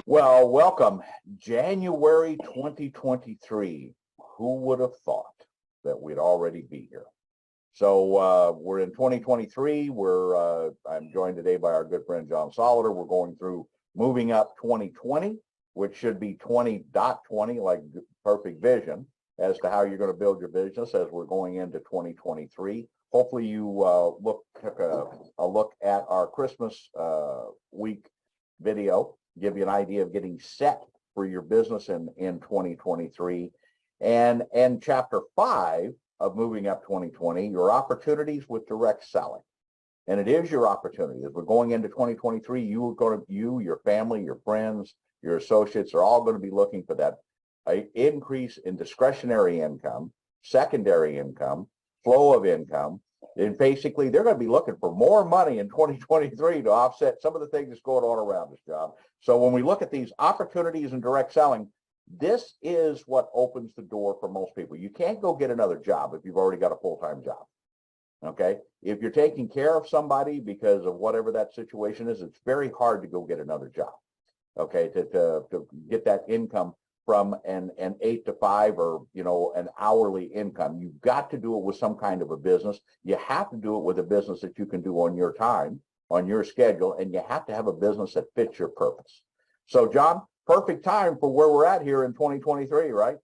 Well, welcome. January 2023. Who would have thought that we'd already be here? So we're in 2023. I'm joined today by our good friend John Solider. We're going through Moving Up 2020, which should be 20.20, like perfect vision, as to how you're going to build your business as we're going into 2023. Hopefully you took a look at our Christmas week video, give you an idea of getting set for your business in 2023. And chapter 5 of Moving Up 2020, your opportunities with direct selling. And it is your opportunity. As we're going into 2023, you, your family, your friends, your associates are all going to be looking for that increase in discretionary income, secondary income, flow of income. And basically, they're going to be looking for more money in 2023 to offset some of the things that's going on around us, John. So when we look at these opportunities in direct selling, this is what opens the door for most people. You can't go get another job if you've already got a full-time job. Okay? If you're taking care of somebody because of whatever that situation is, it's very hard to go get another job. Okay, to get that income from an 8 to 5 or an hourly income. You've got to do it with some kind of a business. You have to do it with a business that you can do on your time, on your schedule, and you have to have a business that fits your purpose. So John, perfect time for where we're at here in 2023, right?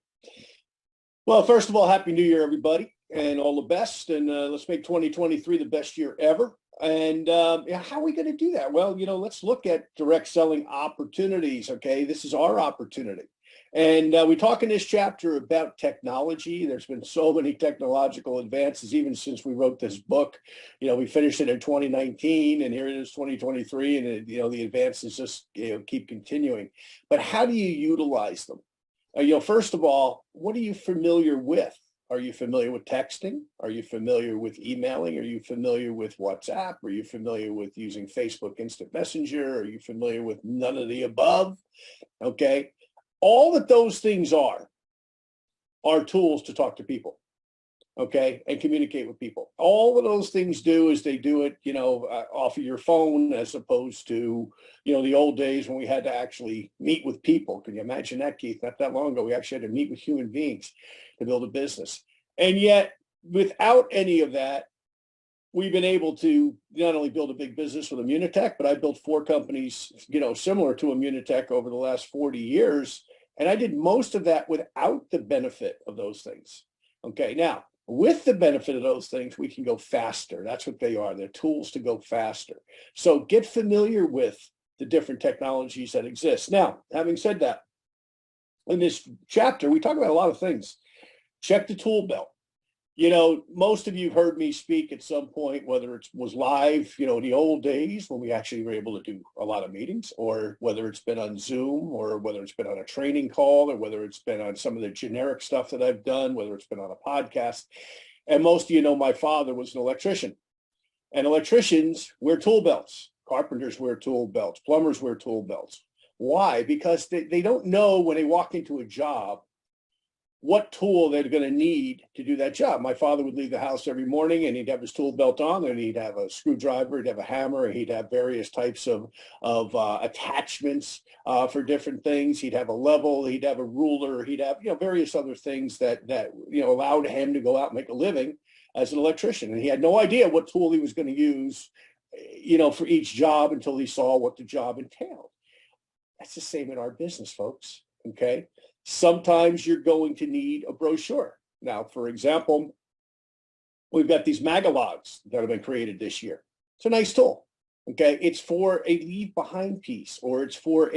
Well, first of all, Happy New Year, everybody, and all the best. And let's make 2023 the best year ever. And how are we going to do that? Well, let's look at direct selling opportunities. Okay, this is our opportunity. And we talk in this chapter about technology. There's been so many technological advances, even since we wrote this book. We finished it in 2019, and here it is 2023, and the advances just keep continuing. But how do you utilize them? First of all, what are you familiar with? Are you familiar with texting? Are you familiar with emailing? Are you familiar with WhatsApp? Are you familiar with using Facebook Instant Messenger? Are you familiar with none of the above? Okay. All that those things are tools to talk to people, okay, and communicate with people. All of those things do is they do it, off of your phone, as opposed to, the old days when we had to actually meet with people. Can you imagine that, Keith? Not that long ago, we actually had to meet with human beings to build a business. And yet, without any of that, we've been able to not only build a big business with Immunotech, but I built 4 companies, similar to Immunotech over the last 40 years. And I did most of that without the benefit of those things. Okay, now, with the benefit of those things, we can go faster. That's what they are. They're tools to go faster. So get familiar with the different technologies that exist. Now, having said that, in this chapter, we talk about a lot of things. Check the tool belt. Most of you have heard me speak at some point, whether it was live, in the old days when we actually were able to do a lot of meetings, or whether it's been on Zoom, or whether it's been on a training call, or whether it's been on some of the generic stuff that I've done, whether it's been on a podcast. And most of you know my father was an electrician. And electricians wear tool belts. Carpenters wear tool belts. Plumbers wear tool belts. Why? Because they don't know when they walk into a job what tool they're going to need to do that job. My father would leave the house every morning and he'd have his tool belt on, and he'd have a screwdriver, he'd have a hammer, he'd have various types of attachments for different things. He'd have a level, he'd have a ruler, he'd have various other things that allowed him to go out and make a living as an electrician. And he had no idea what tool he was going to use for each job until he saw what the job entailed. That's the same in our business, folks. Okay. Sometimes you're going to need a brochure. Now, for example, we've got these Magalogs that have been created this year. It's a nice tool. Okay. It's for a leave behind piece, or it's for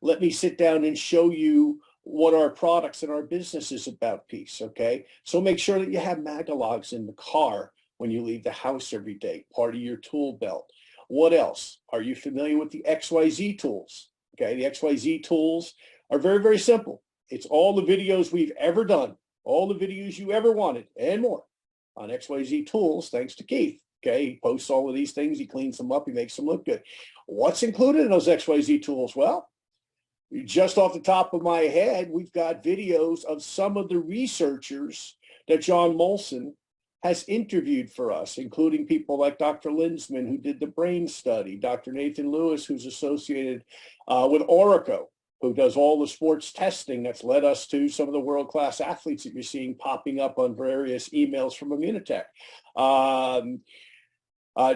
let me sit down and show you what our products and our business is about piece. Okay. So make sure that you have Magalogs in the car when you leave the house every day, part of your tool belt. What else? Are you familiar with the XYZ tools? Okay. The XYZ tools are very, very simple. It's all the videos we've ever done, all the videos you ever wanted, and more on XYZ Tools, thanks to Keith. Okay, he posts all of these things, he cleans them up, he makes them look good. What's included in those XYZ tools? Well, just off the top of my head, we've got videos of some of the researchers that John Molson has interviewed for us, including people like Dr. Linzman, who did the brain study, Dr. Nathan Lewis, who's associated with Oracle, who does all the sports testing that's led us to some of the world-class athletes that you're seeing popping up on various emails from Immunotech.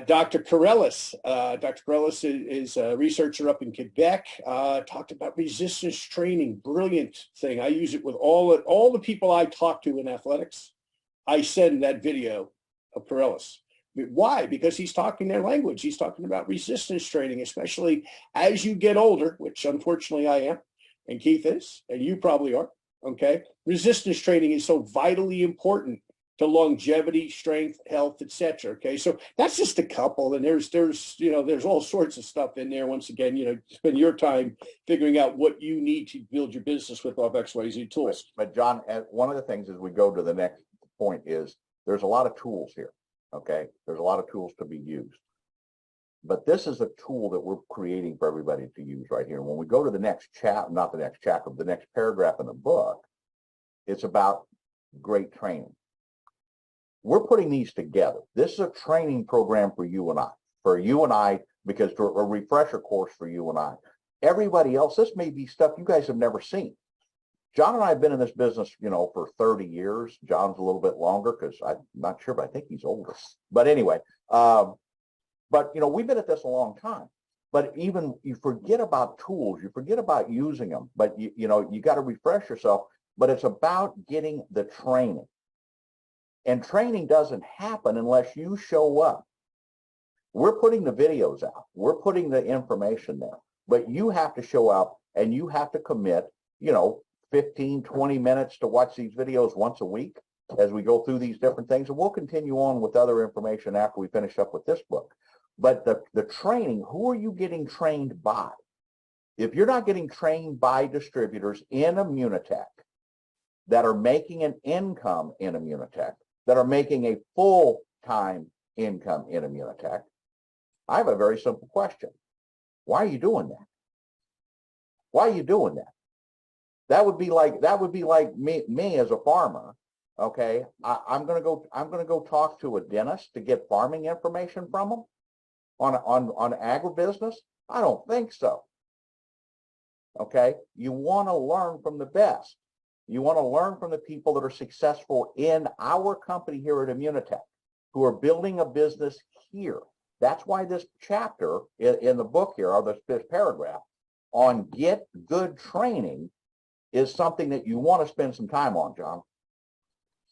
Dr. Corellis. Dr. Corellis is a researcher up in Quebec, talked about resistance training. Brilliant thing. I use it with all the people I talk to in athletics. I send that video of Corellis. Why? Because he's talking their language. He's talking about resistance training, especially as you get older, which unfortunately I am, and Keith is, and you probably are, okay? Resistance training is so vitally important to longevity, strength, health, etc. Okay, so that's just a couple, and there's all sorts of stuff in there. Once again, spend your time figuring out what you need to build your business with off XYZ tools. But John, one of the things as we go to the next point is there's a lot of tools here. Okay, there's a lot of tools to be used, but this is a tool that we're creating for everybody to use right here. When we go to the next not the next chapter, the next paragraph in the book, it's about great training. We're putting these together. This is a training program for you and I, because for a refresher course for you and I. Everybody else, this may be stuff you guys have never seen. John and I have been in this business, for 30 years. John's a little bit longer because I'm not sure, but I think he's older. But anyway, we've been at this a long time. But even you forget about tools, you forget about using them, but you got to refresh yourself. But it's about getting the training. And training doesn't happen unless you show up. We're putting the videos out. We're putting the information there. But you have to show up and you have to commit, 15, 20 minutes to watch these videos once a week as we go through these different things. And we'll continue on with other information after we finish up with this book. But the training, who are you getting trained by? If you're not getting trained by distributors in Immunotech that are making an income in Immunotech, that are making a full-time income in Immunotech, I have a very simple question. Why are you doing that? Why are you doing that? That would be like me as a farmer. Okay, I'm gonna go talk to a dentist to get farming information from them on agribusiness. I don't think so. Okay, you want to learn from the best. You want to learn from the people that are successful in our company here at Immunotech, who are building a business here. That's why this chapter in the book here, or this paragraph on get good training, is something that you want to spend some time on, John.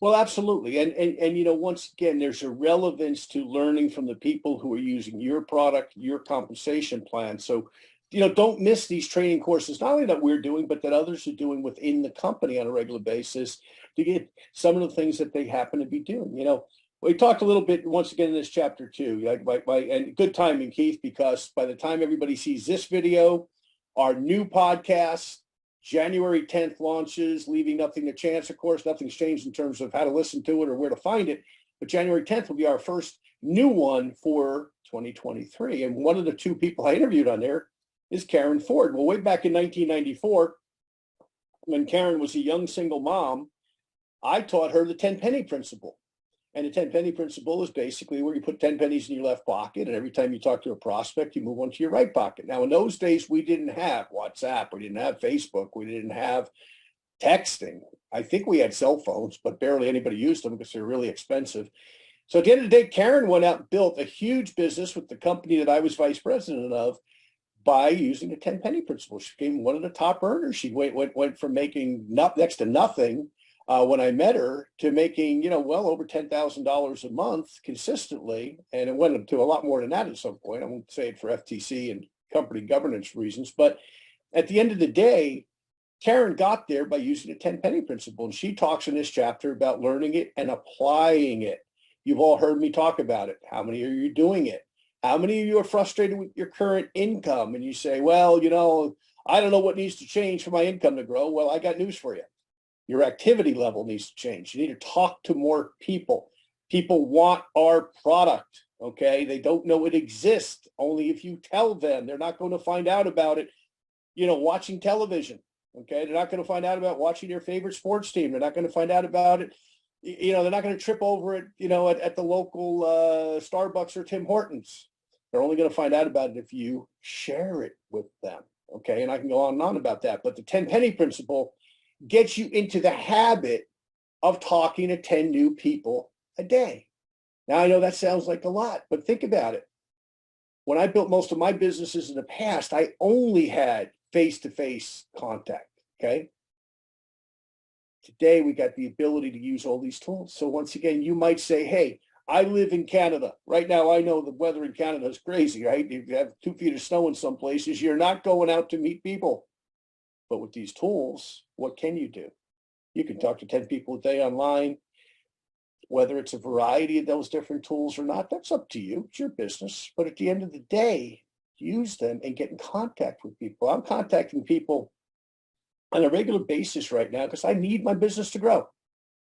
Well, absolutely. And once again, there's a relevance to learning from the people who are using your product, your compensation plan. So, don't miss these training courses, not only that we're doing, but that others are doing within the company on a regular basis to get some of the things that they happen to be doing. We talked a little bit once again in this chapter too, and good timing, Keith, because by the time everybody sees this video, our new podcast, January 10th launches, leaving nothing to chance. Of course, nothing's changed in terms of how to listen to it or where to find it, but January 10th will be our first new one for 2023. And one of the two people I interviewed on there is Karen Ford. Well, way back in 1994, when Karen was a young single mom, I taught her the 10 penny principle. And the 10 penny principle is basically where you put 10 pennies in your left pocket, and every time you talk to a prospect, you move one to your right pocket. Now, in those days, we didn't have WhatsApp, we didn't have Facebook, we didn't have texting. I think we had cell phones, but barely anybody used them because they're really expensive. So at the end of the day, Karen went out and built a huge business with the company that I was vice president of by using the 10 penny principle. She became one of the top earners. She went from making next to nothing when I met her to making, well over $10,000 a month consistently. And it went up to a lot more than that at some point. I won't say it for FTC and company governance reasons, but at the end of the day, Karen got there by using the 10 penny principle. And she talks in this chapter about learning it and applying it. You've all heard me talk about it. How many are you doing it? How many of you are frustrated with your current income? And you say, well, I don't know what needs to change for my income to grow. Well, I got news for you. Your activity level needs to change. You need to talk to more people. People want our product, okay? They don't know it exists. Only if you tell them. They're not going to find out about it, watching television, okay? They're not going to find out about watching their favorite sports team. They're not going to find out about it. They're not going to trip over it, at the local Starbucks or Tim Hortons. They're only going to find out about it if you share it with them, okay? okay? And I can go on and on about that. But the 10 penny principle gets you into the habit of talking to 10 new people a day. Now, I know that sounds like a lot, but think about it. When I built most of my businesses in the past, I only had face-to-face contact, okay? Today, we got the ability to use all these tools. So once again, you might say, hey, I live in Canada. Right now, I know the weather in Canada is crazy, right? If you have 2 feet of snow in some places, you're not going out to meet people. But with these tools, what can you do? You can talk to 10 people a day online. Whether it's a variety of those different tools or not, that's up to you. It's your business. But at the end of the day, use them and get in contact with people. I'm contacting people on a regular basis right now because I need my business to grow.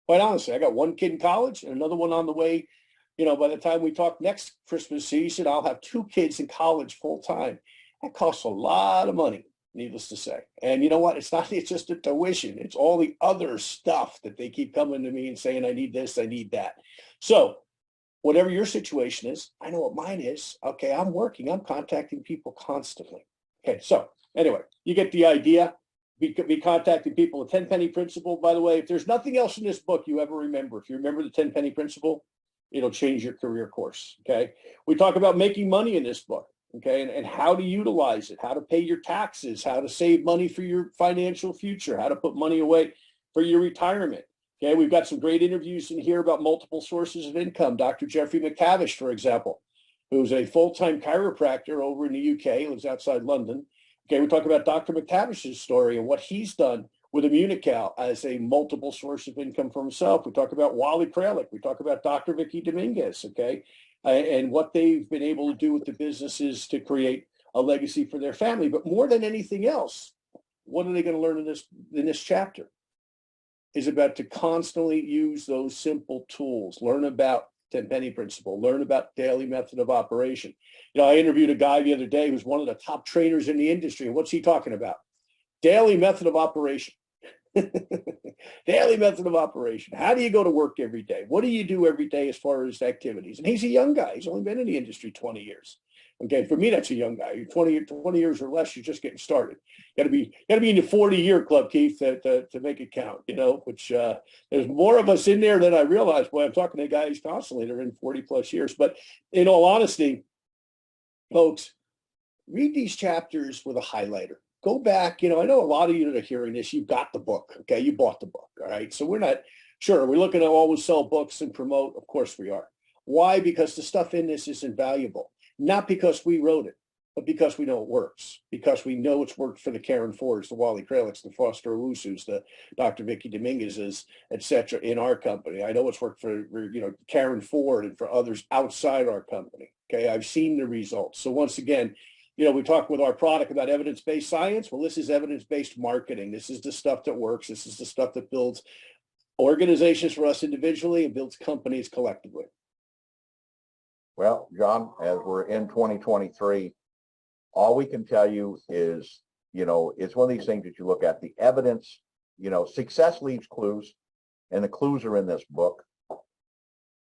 Quite honestly, I got 1 kid in college and another one on the way. You know, by the time we talk next Christmas season, I'll have 2 kids in college full time. That costs a lot of money, needless to say. And you know what? It's just a tuition. It's all the other stuff that they keep coming to me and saying, I need this, I need that. So whatever your situation is, I know what mine is. Okay, I'm contacting people constantly. Okay, so anyway, you get the idea. Be contacting people. The 10 penny principle, by the way, if there's nothing else in this book you ever remember, if you remember the 10 penny principle, it'll change your career course. Okay. We talk about making money in this book. Okay. And how to utilize it, how to pay your taxes, how to save money for your financial future, how to put money away for your retirement. Okay. We've got some great interviews in here about multiple sources of income. Dr. Jeffrey McTavish, for example, who's a full-time chiropractor over in the UK, lives outside London. Okay. We talk about Dr. McTavish's story and what he's done with Immunical as a multiple source of income for himself. We talk about Wally Kralik. We talk about Dr. Vicky Dominguez, okay, and what they've been able to do with the businesses to create a legacy for their family. But more than anything else, what are they going to learn in this chapter? Is about to constantly use those simple tools, learn about 10 penny principle, learn about daily method of operation. You know, I interviewed a guy the other day who's one of the top trainers in the industry. And what's he talking about? Daily method of operation. Daily method of operation. How do you go to work every day? What do you do every day as far as activities? And he's a young guy. He's only been in the industry 20 years. Okay, for me, that's a young guy. You're 20 years or less, you're just getting started. Got to be in the 40-year club, Keith, to make it count, you know, which there's more of us in there than I realize. Boy, I'm talking to guys constantly. They're in 40 plus years. But in all honesty, folks, read these chapters with a highlighter. Go back, you know, I know a lot of you that are hearing this, you've got the book, okay? You bought the book, all right? So we're not, sure, we're looking to always sell books and promote. Of course we are. Why? Because the stuff in this is invaluable. Not because we wrote it, but because we know it works. Because we know it's worked for the Karen Fords, the Wally Kraliks, the Foster Owusus, the Dr. Vicky Dominguez's, et cetera, in our company. I know it's worked for, you know, Karen Ford and for others outside our company, okay? I've seen the results. So once again, you know, we talk with our product about evidence-based science. Well, this is evidence-based marketing. This is the stuff that works. This is the stuff that builds organizations for us individually and builds companies collectively. Well, John, as we're in 2023, all we can tell you is, you know, it's one of these things that you look at, the evidence, you know, success leaves clues, and the clues are in this book.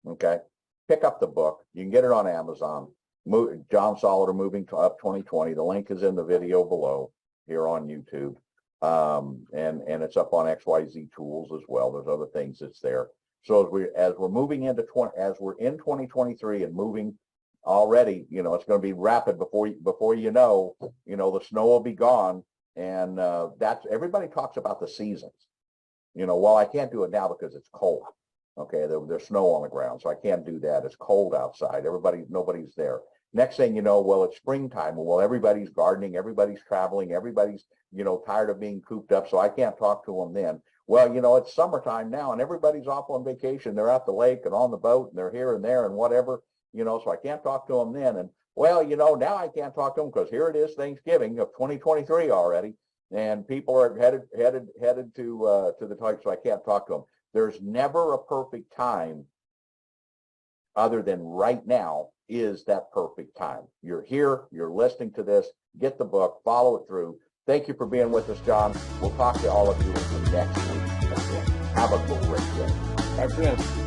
Okay. Pick up the book. You can get it on Amazon. John Solotar, Moving Up 2020. The link is in the video below here on YouTube. And it's up on XYZ Tools as well. There's other things that's there. So as we're moving into as we're in 2023 and moving already, you know, it's going to be rapid before you know, the snow will be gone. And that's, everybody talks about the seasons. You know, well, I can't do it now because it's cold. Okay, there's snow on the ground, so I can't do that. It's cold outside. Nobody's there. Next thing you know, well, it's springtime. Well, everybody's gardening, everybody's traveling, everybody's, you know, tired of being cooped up, so I can't talk to them then. Well, you know, it's summertime now, and everybody's off on vacation. They're at the lake and on the boat, and they're here and there and whatever, you know, so I can't talk to them then. And, well, you know, now I can't talk to them because here it is, Thanksgiving of 2023 already, and people are headed to the type, so I can't talk to them. There's never a perfect time other than right now is that perfect time. You're here, you're listening to this, get the book, follow it through. Thank you for being with us, John. We'll talk to all of you next week again. Have a great day. Bye for now.